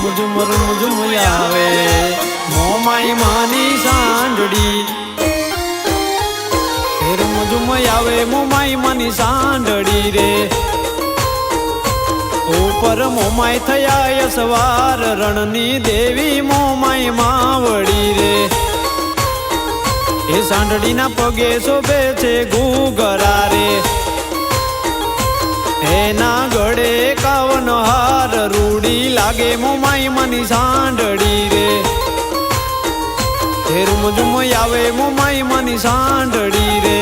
room આવે મોમાઈ માની સાંડડી room આવે મોમાઈ માની સાંડડી રે ઉપર મોમાઈ થયા યસવાર રણની દેવી મોમાઈ માવડી રે એ સાંડડીના પગે શોભે છે ઘૂઘરા રે એના ગળે કાવન હાર રૂડી લાગે મોમાઈ માની સાંડડી રે એ રૂમ આવે મોમાઈ માની સાંડડી રે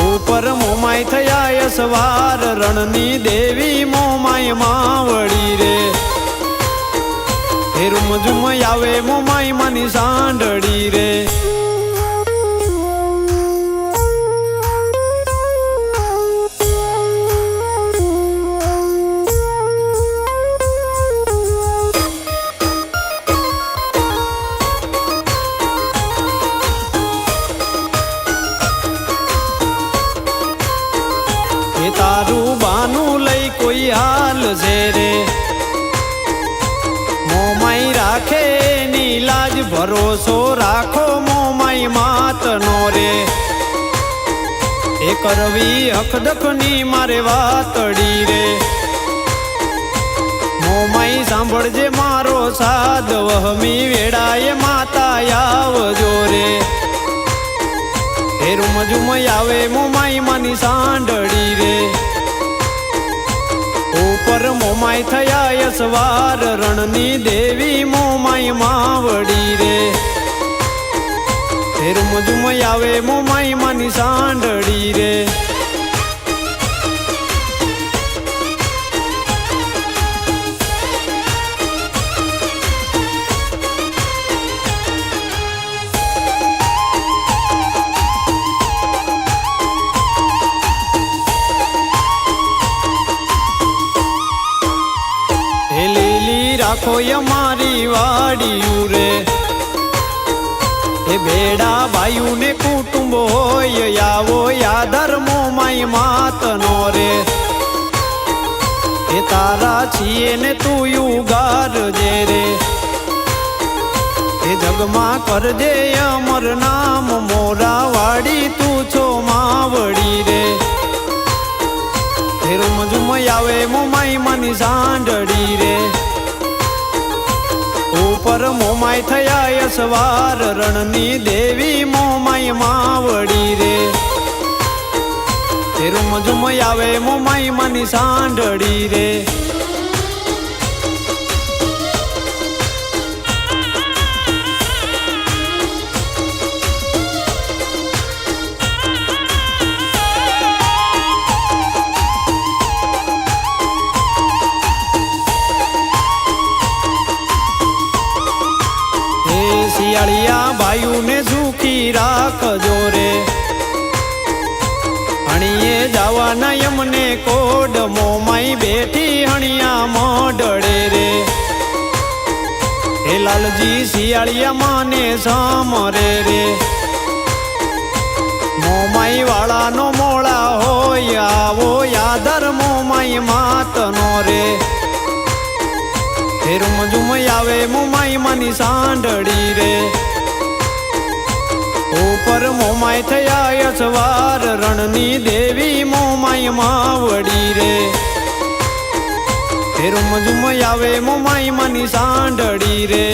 ઉપર મોમાઈ થયા યસવાર રણની દેવી મોમાઈ માવડી રે એ રૂમ આવે મોમાઈ માની સાંડડી રે તારું બાનું લઈ કોઈ હાલ છે રે મોમાઈ રાખે ની લાજ ભરોસો રાખો મોમાઈ માતનો રે એ કરવી હકડકની મારે વાતડી રે મોમાઈ સાંભળજે મારો સાદ વહમી વેળાએ માતા આવજો રે એ રૂમ આવે મોમાઈ માની સાંડડી રે ઉપર મોમાઈ થયા યસવાર રણની દેવી મોમાઈ માવડી રે એ રૂમ આવે મોમાઈ માની સાંડડી રે રાખો અમારી વાડિયું રે એ ભેડા બાયુ ને કુટુંબ હોય આવો યાદર મોમાઈ માતનો રે એ તારા છીએ ને તું યુગાર જે રે એ જગમાં કરજે અમર નામ મોરા વાડી તું છો માવડી રે એ રૂમ આવે મોમાઈ માની સાંડડી રે ઉપર મોમાઈ થયા યસવાર રણની દેવી મોમાઈ માવડી રે એ રૂમ આવે મોમાઈ માની સાંડડી રે શિયાળિયા ભાઈઓ ને સુખી રાખજો રે હણીએ જવાના યમને કોડ મોમાઈ બેઠી હણિયા મોઢડે રે હે લાલજી શિયાળિયા માને સામરે રે મોમાઈ વાળાનો મોળા હોય આવો યાદર મોમાઈ માતનો રે એ રૂમ આવે મોમાઈ માની સાંડડી રે ઉપર મોમાઈ થયા યસવાર રણની દેવી મોમાઈ માવડી રે એ રૂમ આવે મોમાઈ માની સાંડડી રે